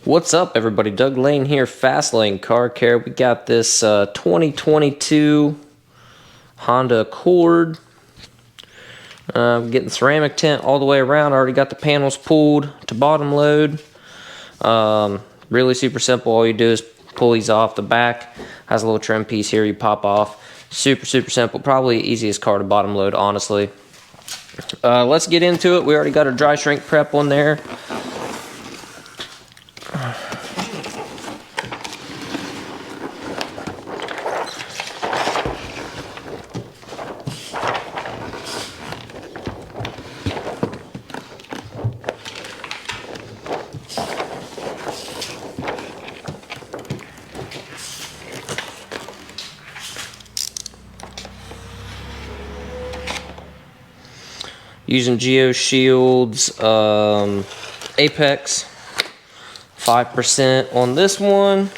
What's up, everybody? Doug Lane here, Fast Lane Car Care. We got this 2022 Honda Accord. Getting ceramic tint all the way around. I already got the panels pulled to bottom load. Really super simple. All you do is pull these off. The back has a little trim piece here you pop off. Super simple. Probably easiest car to bottom load, honestly. Let's get into it. We already got our dry shrink prep on there. Using Geo Shields Apex 5% on this one.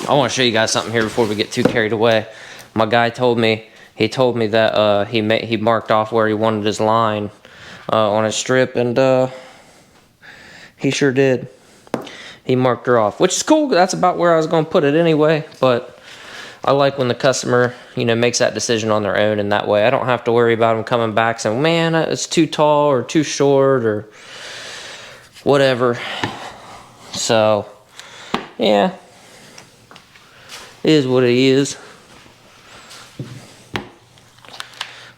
I want to show you guys something here before we get too carried away. My guy told me that he marked off where he wanted his line on his strip, and he sure did. He marked her off, which is cool. That's about where I was going to put it anyway, but I like when the customer, makes that decision on their own, and that way I don't have to worry about them coming back saying, man, it's too tall or too short or whatever. So, yeah, it is what it is.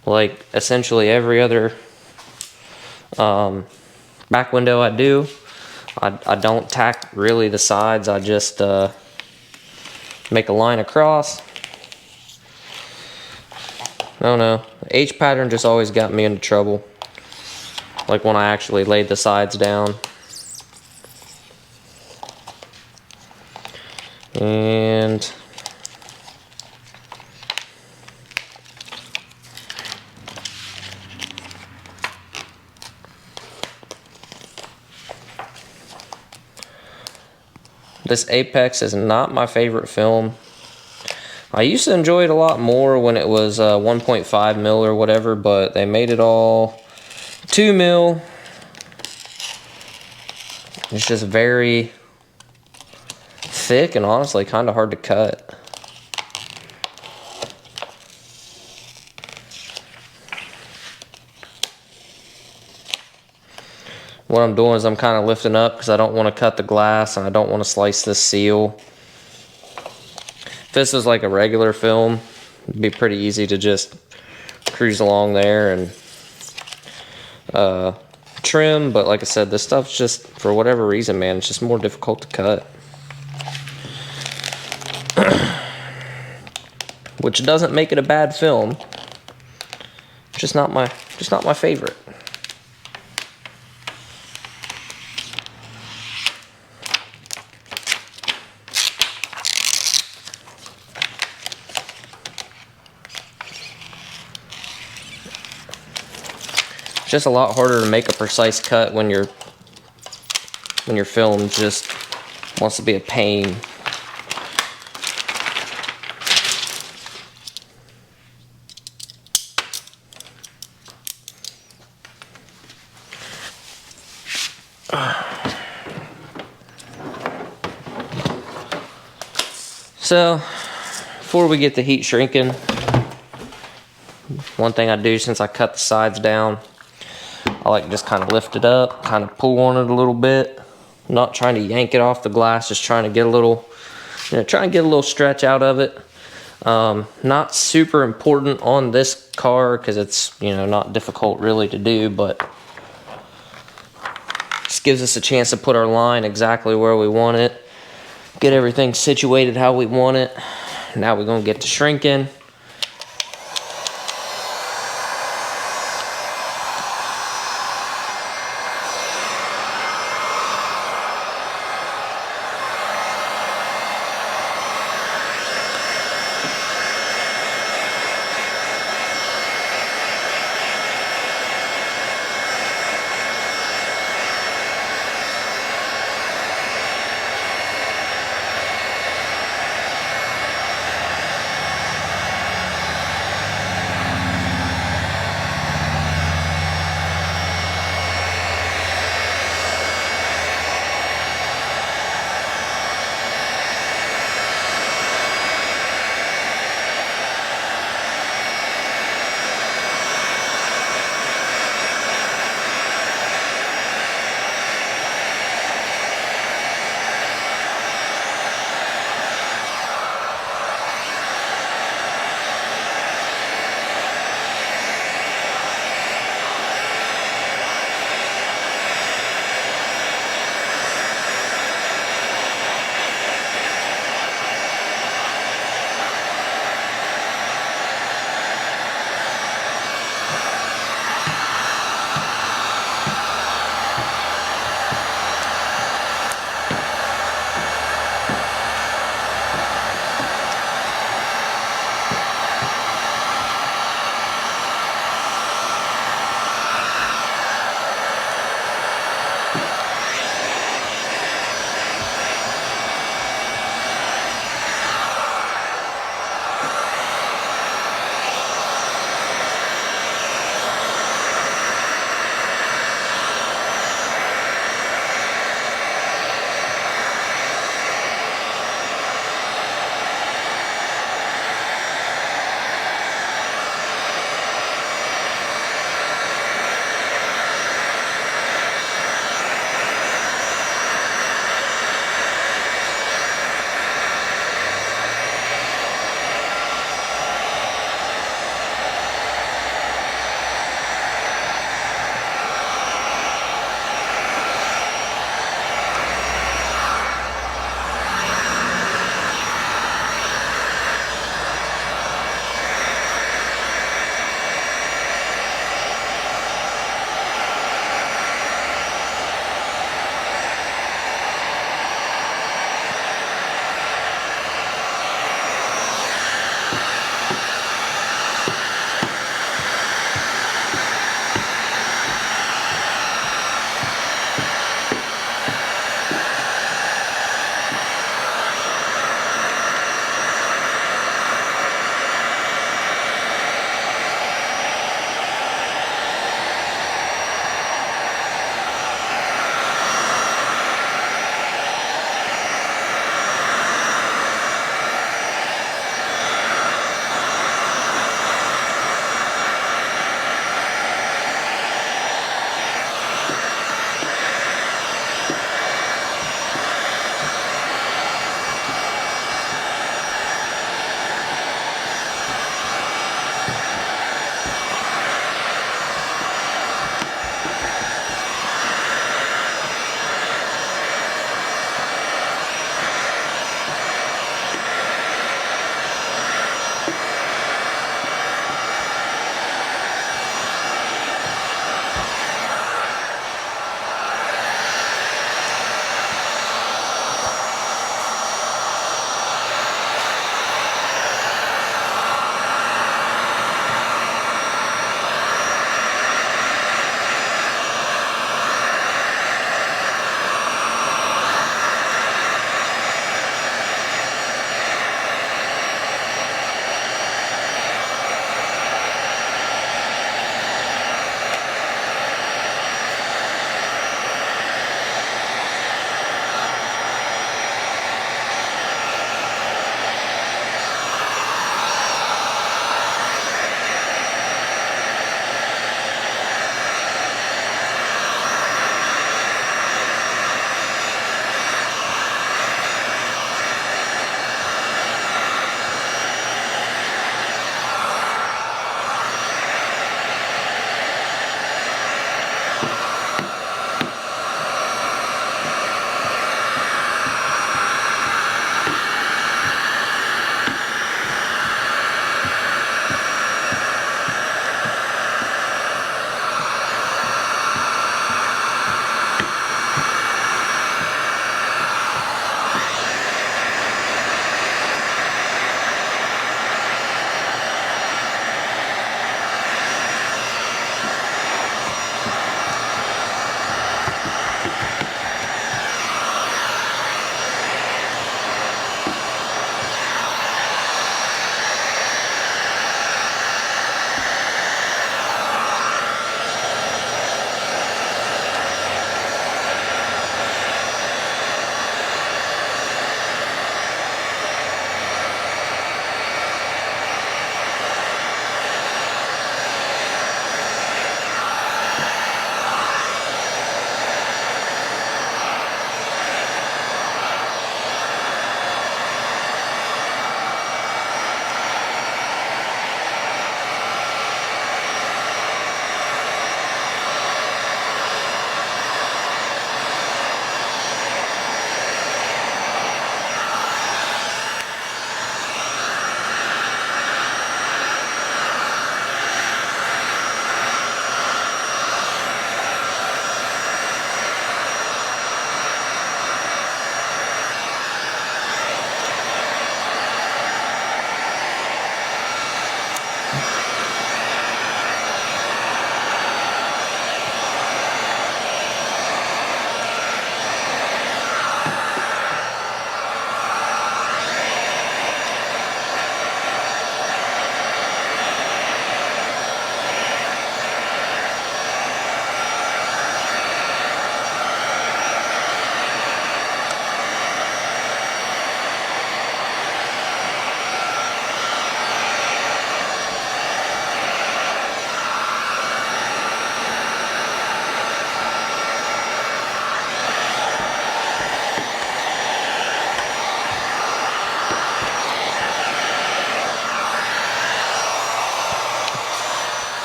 Like essentially every other back window I do, I don't tack really the sides. I just make a line across. I don't know. The H pattern just always got me into trouble. Like when I actually laid the sides down. And this Apex is not my favorite film. I used to enjoy it a lot more when it was 1.5 mil or whatever, but they made it all 2 mil. It's just very thick and honestly kind of hard to cut. What I'm doing is I'm kind of lifting up because I don't want to cut the glass and I don't want to slice this seal. If this was like a regular film, it'd be pretty easy to just cruise along there and trim, but like I said, this stuff's just, for whatever reason, man, it's just more difficult to cut. Which doesn't make it a bad film. Just not my favorite. Just a lot harder to make a precise cut when your film just wants to be a pain. So before we get the heat shrinking, one thing I do since I cut the sides down, I like to just kind of lift it up, kind of pull on it a little bit. I'm not trying to yank it off the glass, just trying to get a little, stretch out of it. Not super important on this car because it's, not difficult really to do, but just gives us a chance to put our line exactly where we want it, get everything situated how we want it. Now we're gonna get to shrinking.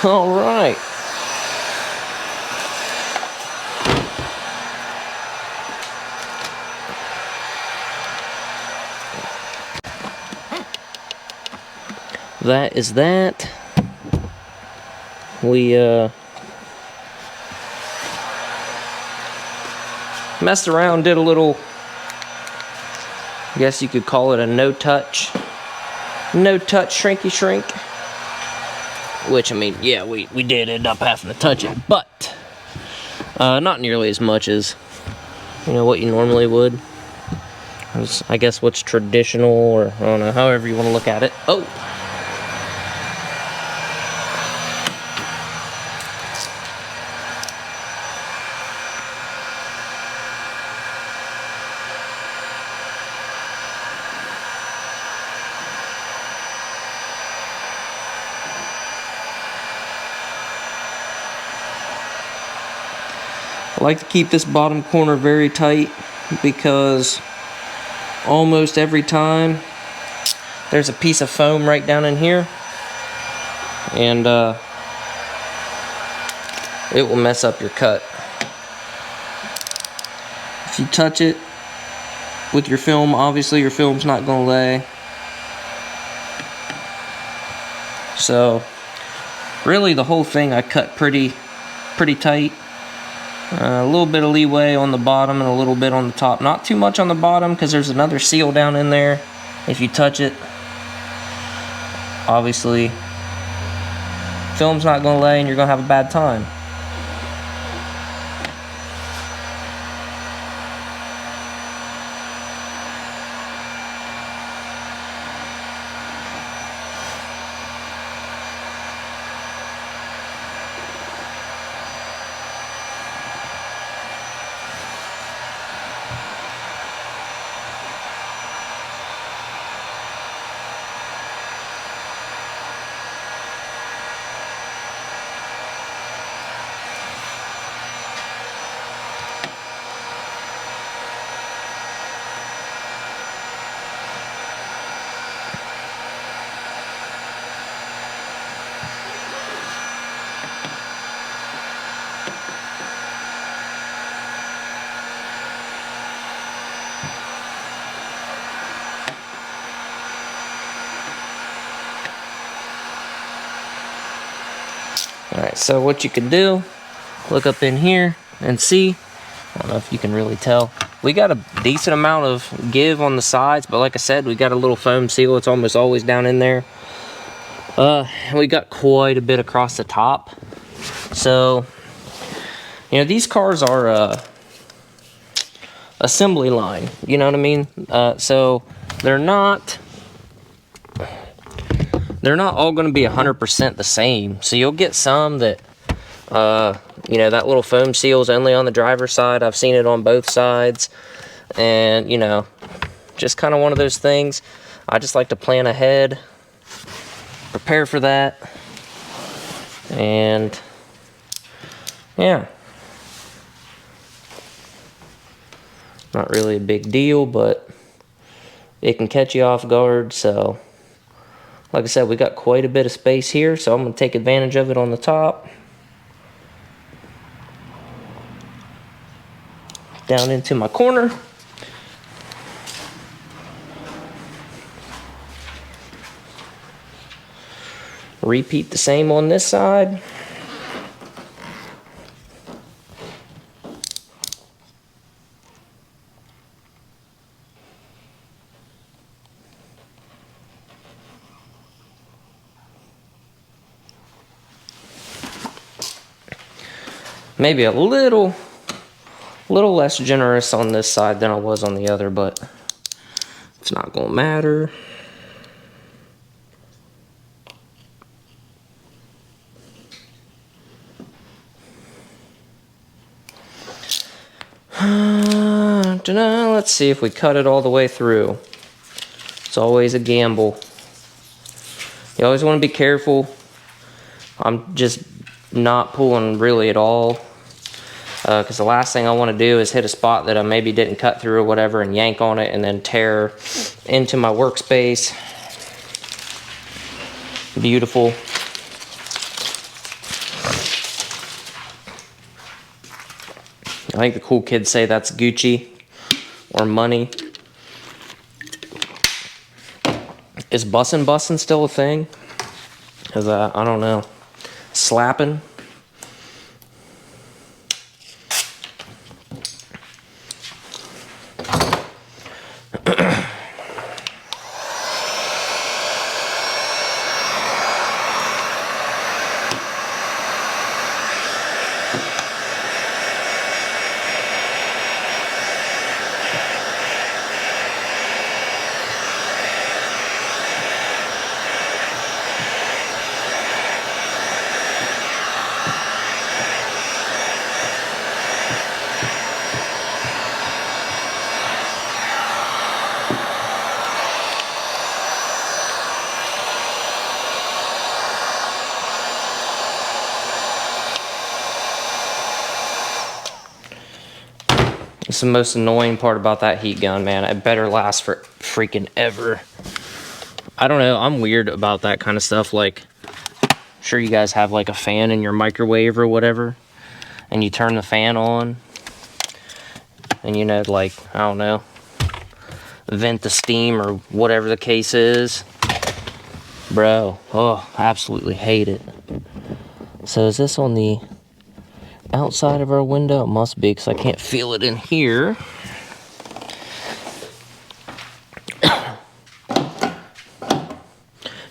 All right. That is that. We messed around, did a little, I guess you could call it a no-touch shrinky shrink. Which, I mean, yeah, we did end up having to touch it, but not nearly as much as, you know, what you normally would. I guess what's traditional, or I don't know, however you want to look at it. Oh! I like to keep this bottom corner very tight because almost every time there's a piece of foam right down in here, and it will mess up your cut. If you touch it with your film, obviously your film's not going to lay. So really the whole thing I cut pretty tight. A little bit of leeway on the bottom and a little bit on the top. Not too much on the bottom because there's another seal down in there. If you touch it, obviously, film's not going to lay and you're going to have a bad time. Alright, so what you can do, look up in here and see, I don't know if you can really tell, we got a decent amount of give on the sides, but like I said, we got a little foam seal, it's almost always down in there. We got quite a bit across the top. So, you know, these cars are assembly line, you know what I mean? So they're not all going to be 100% the same. So you'll get some that, you know, that little foam seal is only on the driver's side. I've seen it on both sides. And, you know, just kind of one of those things. I just like to plan ahead, prepare for that. And, yeah. Not really a big deal, but it can catch you off guard, so... Like I said, we got quite a bit of space here, so I'm going to take advantage of it on the top. Down into my corner. Repeat the same on this side. Maybe a little less generous on this side than I was on the other, but it's not gonna matter. Let's see if we cut it all the way through. It's always a gamble. You always want to be careful. I'm just not pulling really at all, because the last thing I want to do is hit a spot that I maybe didn't cut through or whatever and yank on it and then tear into my workspace. Beautiful. think the cool kids say that's Gucci or money. Is bussin' still a thing? Cause I don't know. Slapping. It's the most annoying part about that heat gun, man. It better last for freaking ever. I don't know, I'm weird about that kind of stuff. Like, I'm sure you guys have like a fan in your microwave or whatever, and you turn the fan on, and you know, like, I don't know, vent the steam or whatever the case is. Bro, oh, I absolutely hate it. So is this on the outside of our window? It must be, because I can't feel it in here.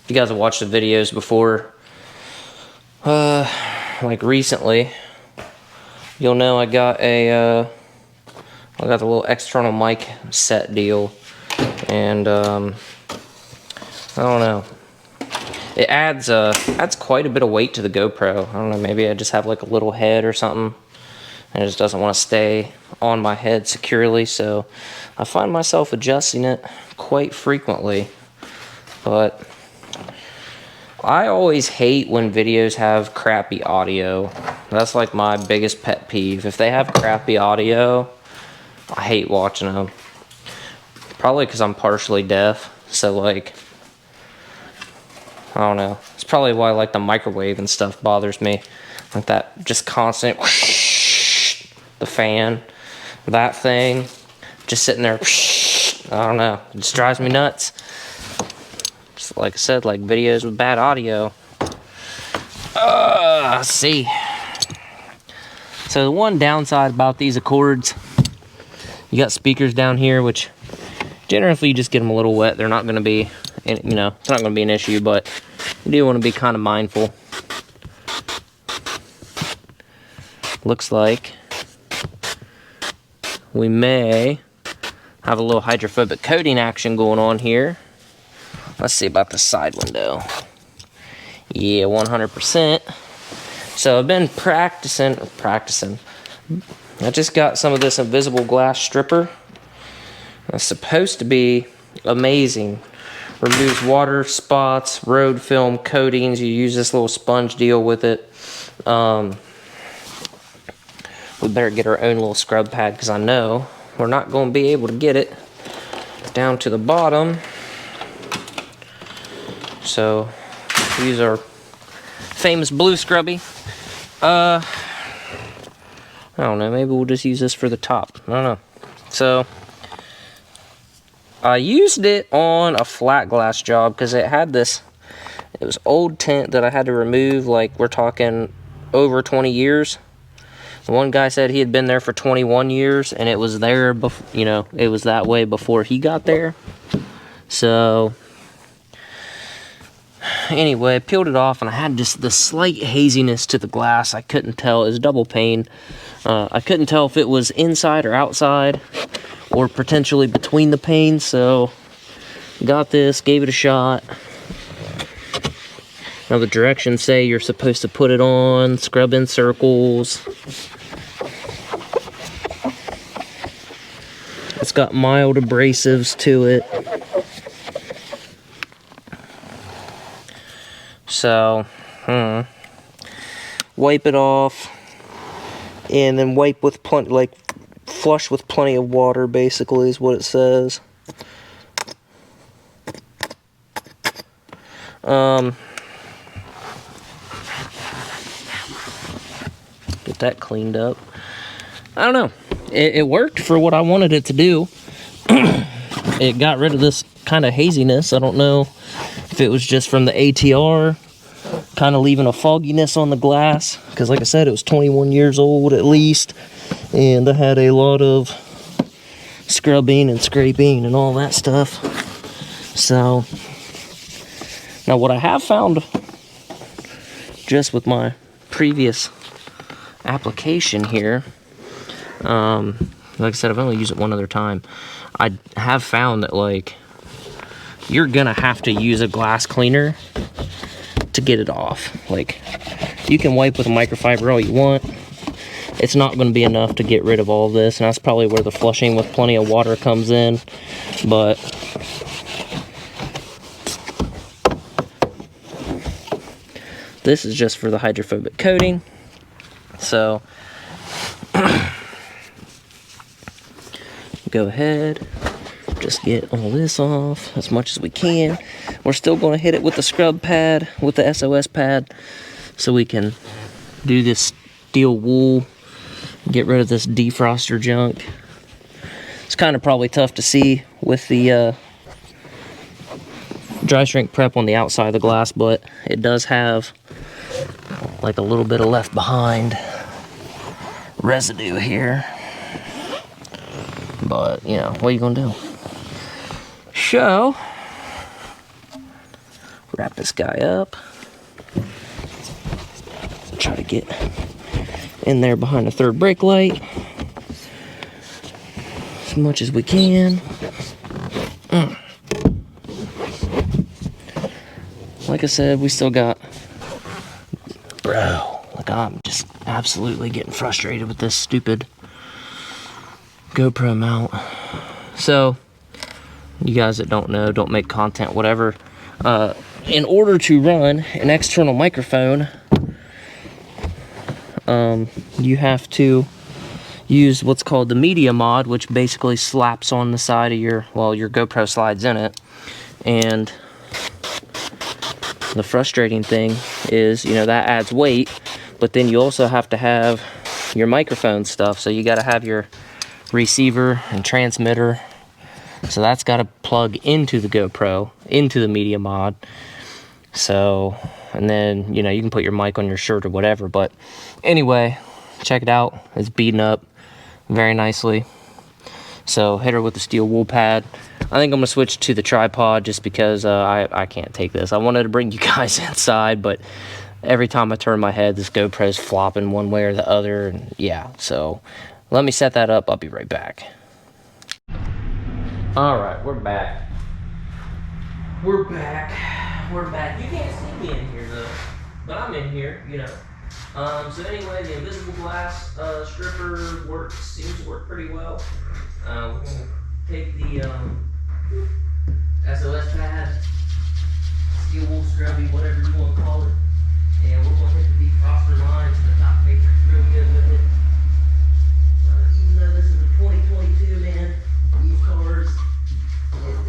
If you guys have watched the videos before, like recently, you'll know I got the little external mic set deal, and I don't know. It adds quite a bit of weight to the GoPro. I don't know, maybe I just have like a little head or something, and it just doesn't want to stay on my head securely, so I find myself adjusting it quite frequently. But I always hate when videos have crappy audio. That's like my biggest pet peeve. If they have crappy audio, I hate watching them. Probably because I'm partially deaf, so like, I don't know. It's probably why like the microwave and stuff bothers me. Like that just constant whoosh, the fan, that thing, just sitting there, whoosh, I don't know. It just drives me nuts. Just like I said, like videos with bad audio. Let's see. So the one downside about these Accords, you got speakers down here, which generally you just get them a little wet. They're not going to be, you know, it's not going to be an issue, but you do want to be kind of mindful. Looks like we may have a little hydrophobic coating action going on here. Let's see about the side window. Yeah, 100%. So I've been practicing. I just got some of this invisible glass stripper. It's supposed to be amazing. Removes water spots, road film coatings. You use this little sponge deal with it. We better get our own little scrub pad, because I know we're not going to be able to get it down to the bottom. So use our famous blue scrubby. I don't know, maybe we'll just use this for the top. I don't know. So I used it on a flat glass job because it had this, it was old tint that I had to remove, like we're talking over 20 years. The one guy said he had been there for 21 years, and it was there before, you know, it was that way before he got there. So anyway, I peeled it off, and I had just the slight haziness to the glass. I couldn't tell. It was double pane. I couldn't tell if it was inside or outside, or potentially between the panes. So got this, gave it a shot. Now the directions say you're supposed to put it on, scrub in circles. It's got mild abrasives to it. So, wipe it off, and then wipe with plenty, like flush with plenty of water, basically is what it says. Get that cleaned up. I don't know. it worked for what I wanted it to do. It got rid of this kind of haziness. I don't know if it was just from the ATR kind of leaving a fogginess on the glass, because like I said, it was 21 years old at least, and I had a lot of scrubbing and scraping and all that stuff. So now what I have found just with my previous application here, like I said, I've only used it one other time. I have found that, like, you're gonna have to use a glass cleaner to get it off. Like, you can wipe with a microfiber all you want. It's not going to be enough to get rid of all of this, and that's probably where the flushing with plenty of water comes in. But this is just for the hydrophobic coating. So go ahead, just get all this off as much as we can. We're still going to hit it with the scrub pad, with the SOS pad, so we can do this steel wool, get rid of this defroster junk. It's kind of probably tough to see with the dry shrink prep on the outside of the glass, but it does have like a little bit of left behind residue here. But, you know, what are you gonna do? So, wrap this guy up. Try to get in there behind the third brake light as much as we can. Like I said, we still got, bro, like, I'm just absolutely getting frustrated with this stupid GoPro mount. So, you guys that don't know, don't make content, whatever, in order to run an external microphone, you have to use what's called the media mod, which basically slaps on the side of your, well, your GoPro slides in it. And the frustrating thing is, you know, that adds weight, but then you also have to have your microphone stuff. So you got to have your receiver and transmitter. So that's got to plug into the GoPro, into the media mod. So, and then, you know, you can put your mic on your shirt or whatever. But anyway, check it out. It's beaten up very nicely. So hit her with the steel wool pad. I think I'm gonna switch to the tripod just because I can't take this. I wanted to bring you guys inside, but every time I turn my head, this GoPro's flopping one way or the other. And yeah, so let me set that up. I'll be right back. All right, we're back. We're back. We're back. You can't see me in here though, but I'm in here, you know. So anyway, the invisible glass stripper seems to work pretty well. We're going to take the SOS pad, steel wool scrubby, whatever you want to call it, and we're going to hit the defroster line to the top matrix real good with it. Even though this is a 2022, man, these cars,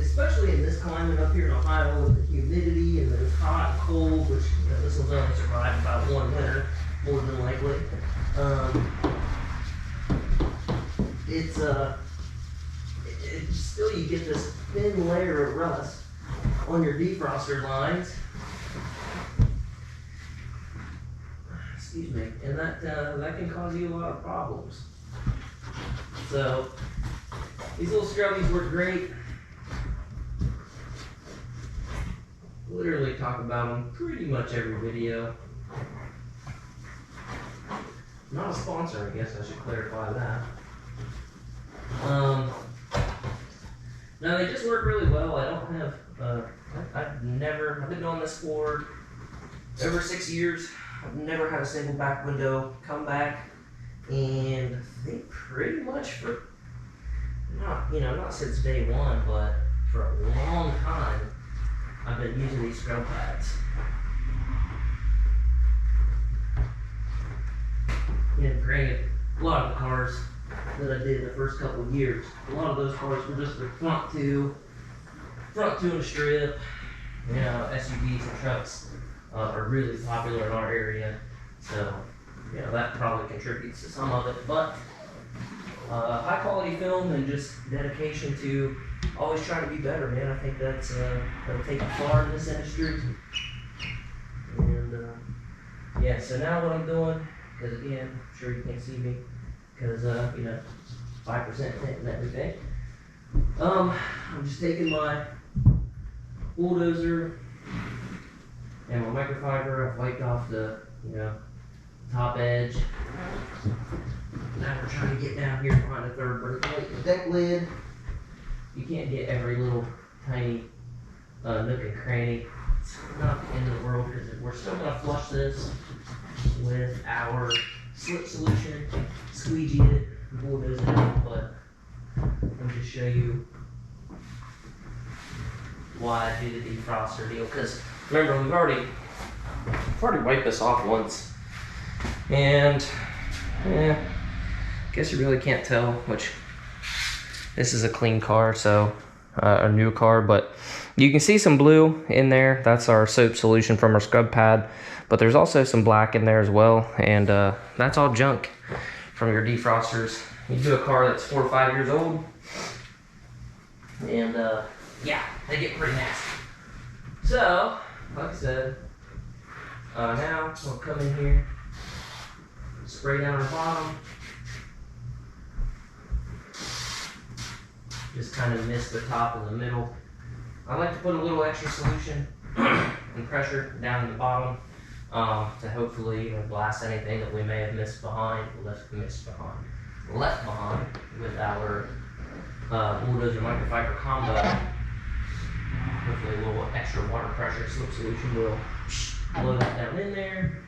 especially in this climate up here in Ohio with the humidity and the hot and cold, which, you know, this one's only survived about one winter, more than likely. It's still, you get this thin layer of rust on your defroster lines. Excuse me, and that can cause you a lot of problems. So these little scrubbies work great. Literally talk about them pretty much every video. Not a sponsor, I guess I should clarify that. No, they just work really well. I don't have, I've been doing this for over 6 years. I've never had a single back window come back, and I think pretty much for, not since day one, but for a long time, I've been using these scrub pads. And granted, a lot of the cars that I did in the first couple of years, a lot of those cars were just the front two and a strip. You know, SUVs and trucks are really popular in our area, so you know that probably contributes to some of it. But high quality film and just dedication to always trying to be better, man. I think that'll take you far in this industry. And yeah, so now what I'm doing, because again, I'm sure you can't see me, because 5% tint and everything. I'm just taking my bulldozer and my microfiber. I've wiped off the top edge. Now we're trying to get down here behind the third brake light. The deck lid, you can't get every little tiny nook and cranny. It's not the end of the world, because we're still going to flush this with our slip solution, squeegee it, bulldoze it out, but let me just show you why I do the defroster deal. Because remember, we've already wiped this off once, and I guess you really can't tell which. This is a clean car, so a new car, but you can see some blue in there. That's our soap solution from our scrub pad, but there's also some black in there as well, and that's all junk from your defrosters. You do a car that's 4 or 5 years old, and yeah, they get pretty nasty. So, like I said, now we'll come in here, spray down the bottom, just kind of mist the top and the middle. I like to put a little extra solution and pressure down in the bottom to hopefully blast anything that we may have left behind with our bulldozer microfiber combo. Hopefully a little extra water pressure slip solution will blow that down in there,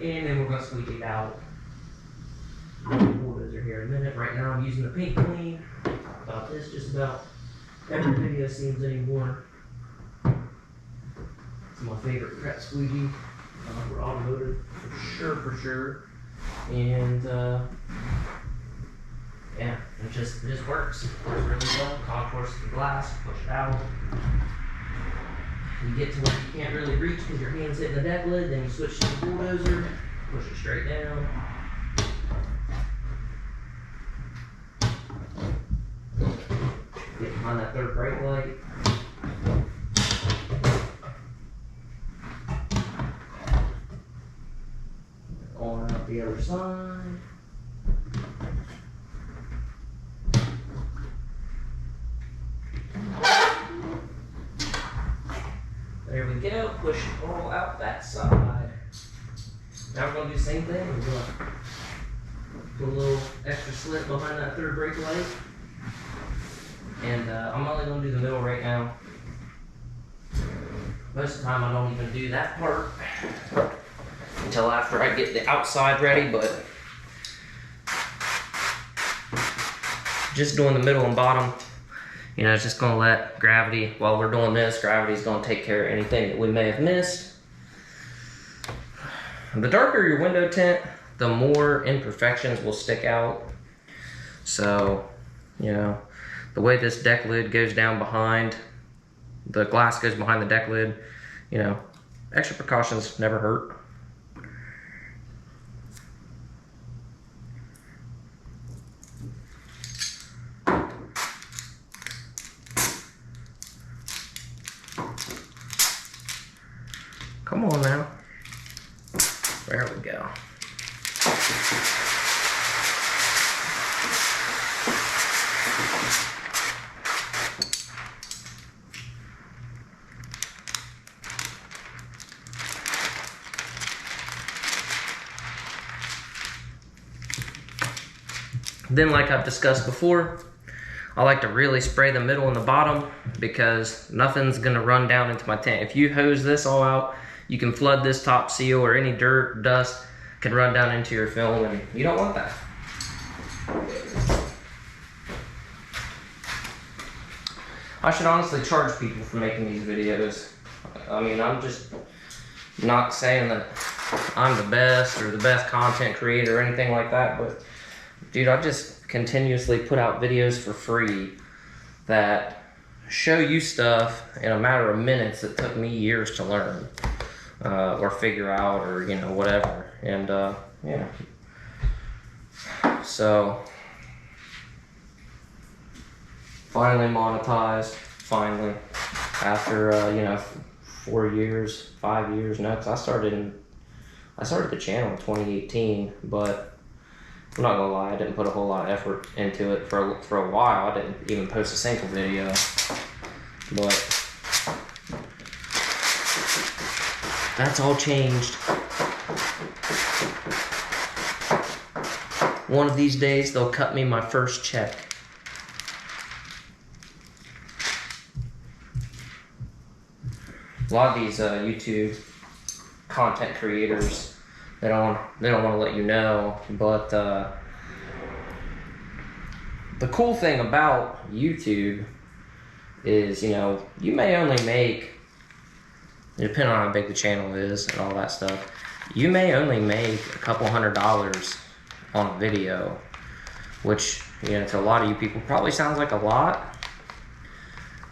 and then we're going to squeegee it out. The bulldozer here in a minute. Right now I'm using the paint clean. About this, just about every video seems anymore. It's my favorite prep squeegee for automotive, for sure. And yeah, it just works. It works really well. Contours the glass, push it out. You get to where you can't really reach because your hand's hitting the deck lid, then you switch to the bulldozer, push it straight down. Get behind that third brake light. On out the other side. There we go. Push it all out that side. Now we're going to do the same thing. We're going to put a little extra slit behind that third brake light. And I'm only going to do the middle right now. Most of the time I don't even do that part until after I get the outside ready, but just doing the middle and bottom, it's just going to let gravity, while we're doing this, gravity's going to take care of anything that we may have missed. The darker your window tint, the more imperfections will stick out. So, the way this deck lid goes down behind, the glass goes behind the deck lid, extra precautions never hurt. Come on now. There we go. Then, like I've discussed before, I like to really spray the middle and the bottom because nothing's gonna run down into my tint. If you hose this all out, you can flood this top seal, or any dirt, dust can run down into your film, and you don't want that. I should honestly charge people for making these videos. I mean, I'm just not saying that I'm the best or the best content creator or anything like that, but dude, I just continuously put out videos for free that show you stuff in a matter of minutes that took me years to learn or figure out, or whatever. And yeah, so finally monetized. Finally, after you know, 4 years, 5 years. No, because I started the channel in 2018, but I'm not gonna lie, I didn't put a whole lot of effort into it for a while. I didn't even post a single video, but that's all changed. One of these days, they'll cut me my first check. A lot of these YouTube content creators, they don't want to let you know, but the cool thing about YouTube is, you know, you may only make, depending on how big the channel is and all that stuff, you may only make a couple $100 on a video, which, you know, to a lot of you people probably sounds like a lot,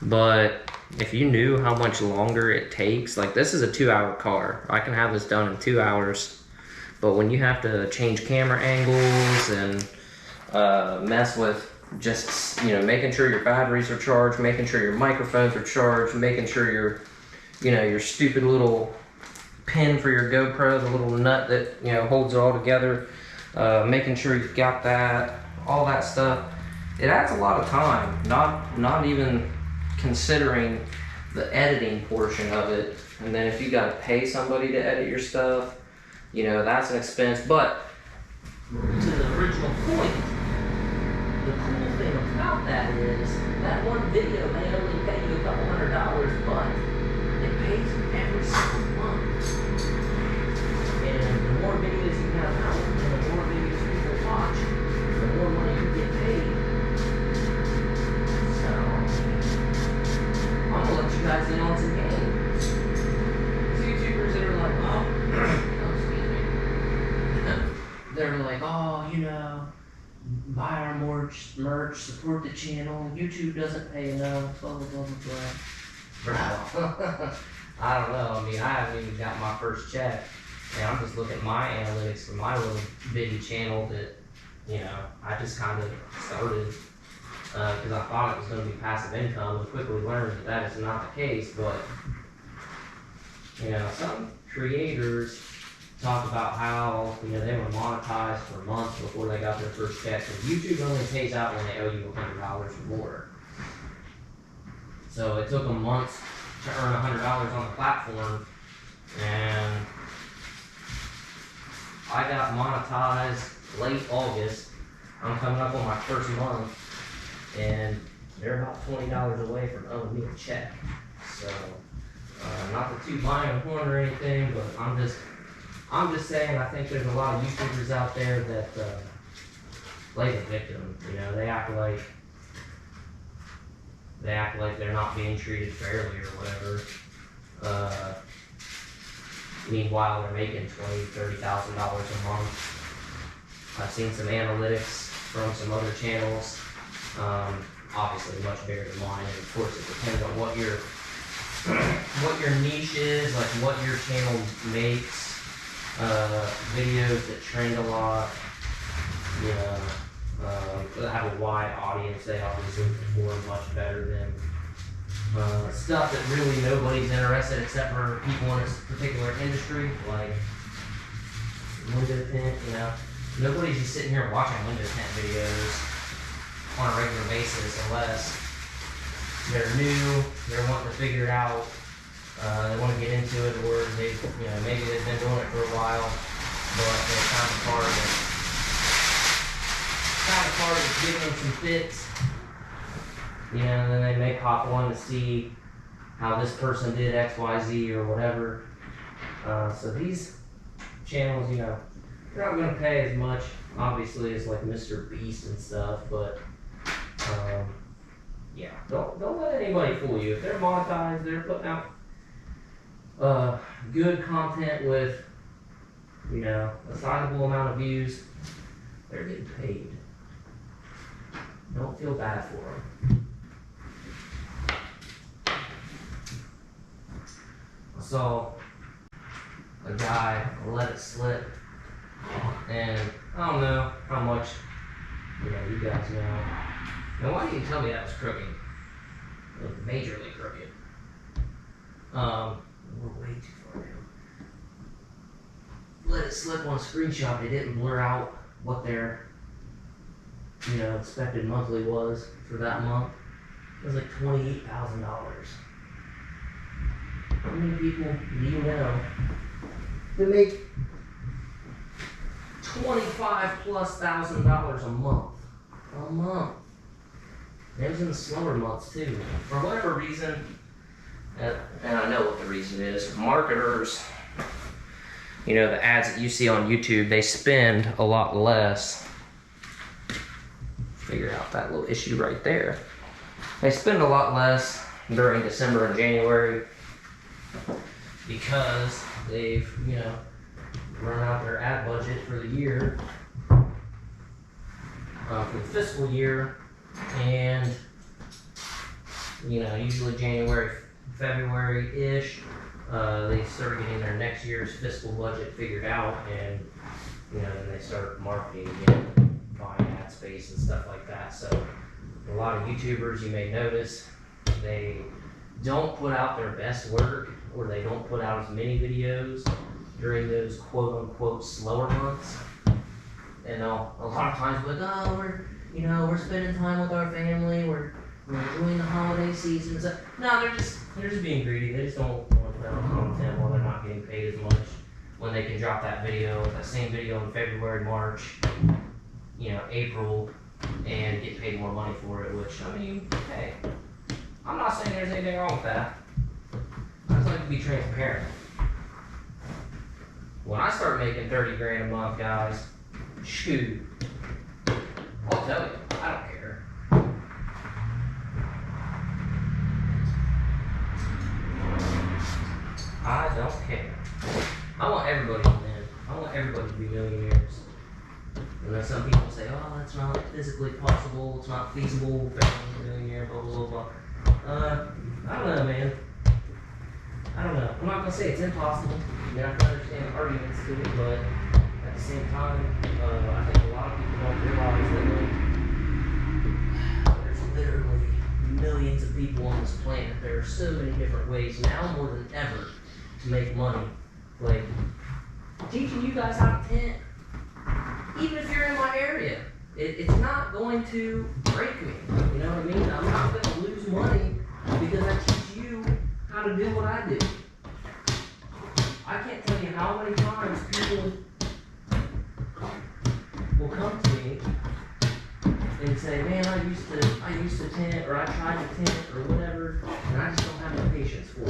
but if you knew how much longer it takes, like this is a 2-hour car. I can have this done in 2 hours, but when you have to change camera angles and mess with just, you know, making sure your batteries are charged, making sure your microphones are charged, making sure your, you know, your stupid little pin for your GoPro, the little nut that, you know, holds it all together, making sure you've got that, all that stuff, it adds a lot of time, not even considering the editing portion of it. And then if you gotta pay somebody to edit your stuff, you know, that's an expense. But to the original point, the cool thing about that is that one video may only pay you a couple $100, but it pays you every single month. And the more videos you have out, and the more videos people watch, the more money you get paid. I'm gonna let you guys in on some games. YouTubers that are like, oh, excuse me. They're like, oh, you know, buy our merch, support the channel. YouTube doesn't pay enough, blah, blah, blah, blah, blah. Bro, I don't know. I mean, I haven't even got my first check. And I'm just looking at my analytics for my little bitty channel that, you know, I just kind of started. Because I thought it was going to be passive income, and quickly learned that that is not the case. But, you know, some creators talk about how, you know, they were monetized for months before they got their first check. So YouTube only pays out when they owe you $100 or more. So it took them months to earn $100 on the platform, and I got monetized late August. I'm coming up on my first month. And they're about $20 away from owing me a check. So, not to toot my own horn or anything, but I'm just saying, I think there's a lot of YouTubers out there that play the victim. You know, they act like they're not being treated fairly or whatever. Meanwhile, they're making $20,000, $30,000 a month. I've seen some analytics from some other channels. Obviously much bigger than mine, and of course it depends on what your niche is, like what your channel makes, videos that trend a lot, you know, that have a wide audience, they obviously perform much better than stuff that really nobody's interested except for people in a particular industry, like window tint, you know. Nobody's just sitting here watching window tint videos on a regular basis unless they're new, they're wanting to figure it out, they want to get into it, or they, you know, maybe they've been doing it for a while, but they're kind of hard to give them some fits, you know, and then they may pop on to see how this person did X, Y, Z or whatever. So these channels, you know, they're not going to pay as much, obviously, as like Mr. Beast and stuff, but yeah, don't let anybody fool you. If they're monetized, they're putting out good content with, you know, a sizable amount of views, they're getting paid. Don't feel bad for them. I saw a guy let it slip, and I don't know how much, you know, you guys know, Now, why didn't you tell me that was crooked? Like, majorly crooked. We're way too far down. Let it slip on a screenshot. It didn't blur out what their, expected monthly was for that month. It was like $28,000. How many people do you know that make $25,000+ a month? A month. It was in the slower months too. For whatever reason, and I know what the reason is, marketers, the ads that you see on YouTube, they spend a lot less. Figure out that little issue right there. They spend a lot less during December and January because they've, run out their ad budget for the year, for the fiscal year, and usually January, February-ish, they start getting their next year's fiscal budget figured out, and then they start marketing again, buying ad space and stuff like that. So a lot of YouTubers, you may notice, they don't put out their best work, or they don't put out as many videos during those quote-unquote slower months. And a lot of times we're like, oh, we're spending time with our family, we're enjoying the holiday season. So, no, they're just being greedy. They just don't want to put out content while they're not getting paid as much, when they can drop that same video in February, March, April, and get paid more money for it, which, hey, I'm not saying there's anything wrong with that. I just like to be transparent. When I start making 30 grand a month, guys, shoot, I'll tell you, I don't care. I don't care. I want everybody to win. I want everybody to be millionaires. And then some people say, oh, that's not physically possible, it's not feasible, becoming a millionaire, blah, blah, blah, blah. I don't know, man. I don't know. I'm not going to say it's impossible. I can understand the arguments to it, but at the same time, I think a lot of people don't realize that there's literally millions of people on this planet. There are so many different ways, now more than ever, to make money. Like, teaching you guys how to tint, even if you're in my area, it's not going to break me. You know what I mean? I'm not going to lose money because I teach you how to do what I do. I can't tell you how many times people will come to me and say, man, I used to tint, or I tried to tint, or whatever, and I just don't have the patience for it.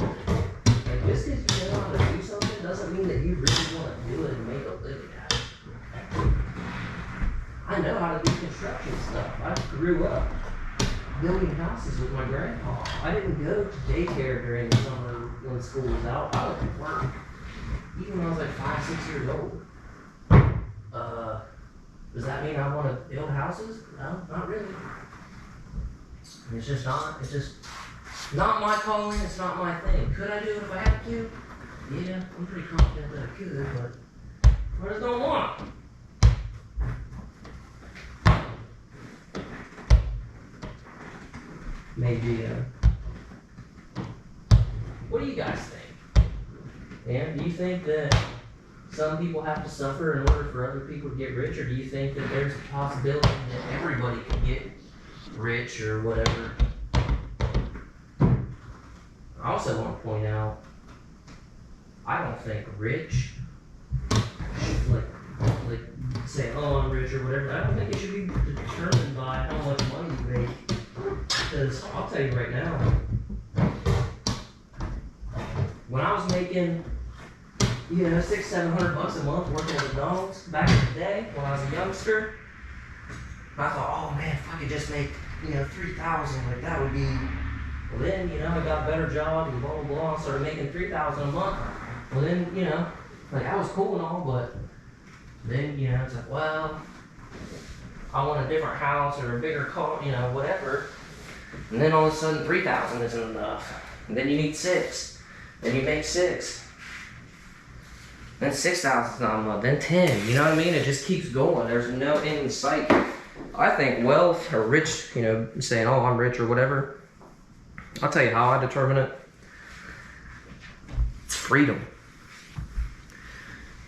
And just because you know how to do something doesn't mean that you really want to do it and make a living at it. I know how to do construction stuff. I grew up building houses with my grandpa. I didn't go to daycare during the summer when school was out. I went to work, even when I was like 5, 6 years old. Does that mean I want to build houses? No, not really. It's just not my calling, it's not my thing. Could I do it if I had to? Yeah, I'm pretty confident that I could, but I just don't want to. Maybe, what do you guys think? And do you think that some people have to suffer in order for other people to get rich, or do you think that there's a possibility that everybody can get rich or whatever? I also want to point out, I don't think rich, like say, oh, I'm rich or whatever, I don't think it should be determined by how much money you make. Because I'll tell you right now, when I was making, $600-700 a month working at McDonald's back in the day when I was a youngster, I thought, oh man, if I could just make, $3,000, like that would be. Well then, I got a better job and blah blah blah. Started making $3,000 a month. Well then, that was cool and all, but then, it's like, well, I want a different house or a bigger car, whatever. And then all of a sudden 3,000 isn't enough. And then you need 6. Then you make 6. Then 6,000 is not enough. Then 10. You know what I mean? It just keeps going. There's no end in sight I think wealth or rich, you know, saying, oh, I'm rich or whatever. I'll tell you how I determine it. It's freedom.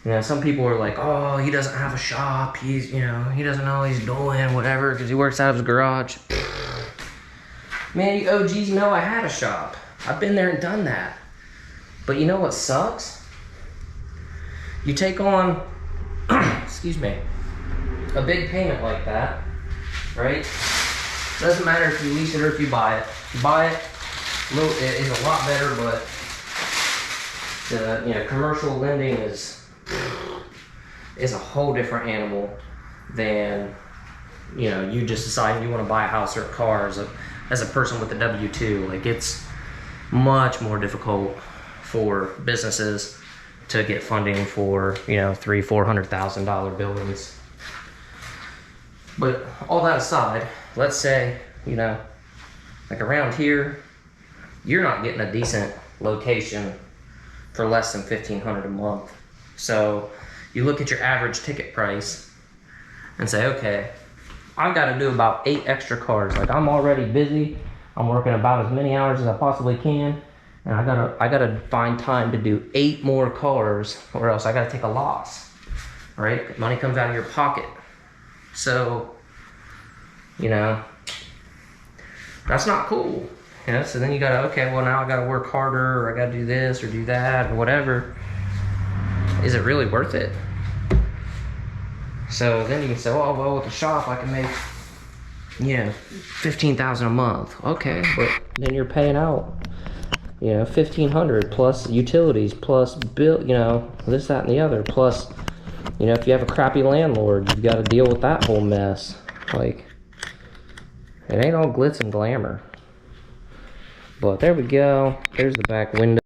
You know, some people are like, oh, he doesn't have a shop. He's, you know, he doesn't know what he's doing, whatever, because he works out of his garage. Man, you OGs know I had a shop. I've been there and done that. But you know what sucks? You take on, excuse me, a big payment like that, right? Doesn't matter if you lease it or if you buy it. If you buy it, it is a lot better, but the, you know, commercial lending is a whole different animal than, you know, you just deciding you want to buy a house or a car as a person with a W-2. Like, it's much more difficult for businesses to get funding for, you know, $300,000-$400,000 buildings. But all that aside, let's say, you know, like around here, you're not getting a decent location for less than $1,500 a month. So you look at your average ticket price and say, okay, I've got to do about 8 extra cars. Like, I'm already busy. I'm working about as many hours as I possibly can. And I gotta find time to do 8 more cars, or else I gotta take a loss, right? Money comes out of your pocket. So, you know, that's not cool. You know, so then you gotta, okay, well, now I gotta work harder, or I gotta do this or do that or whatever. Is it really worth it? So then you can say, oh, well, with the shop I can make, you know, $15,000 a month. Okay, but then you're paying out, you know, $1,500 plus utilities, plus bill, you know, this, that, and the other. Plus, you know, if you have a crappy landlord, you've got to deal with that whole mess. Like, it ain't all glitz and glamour. But there we go. There's the back window.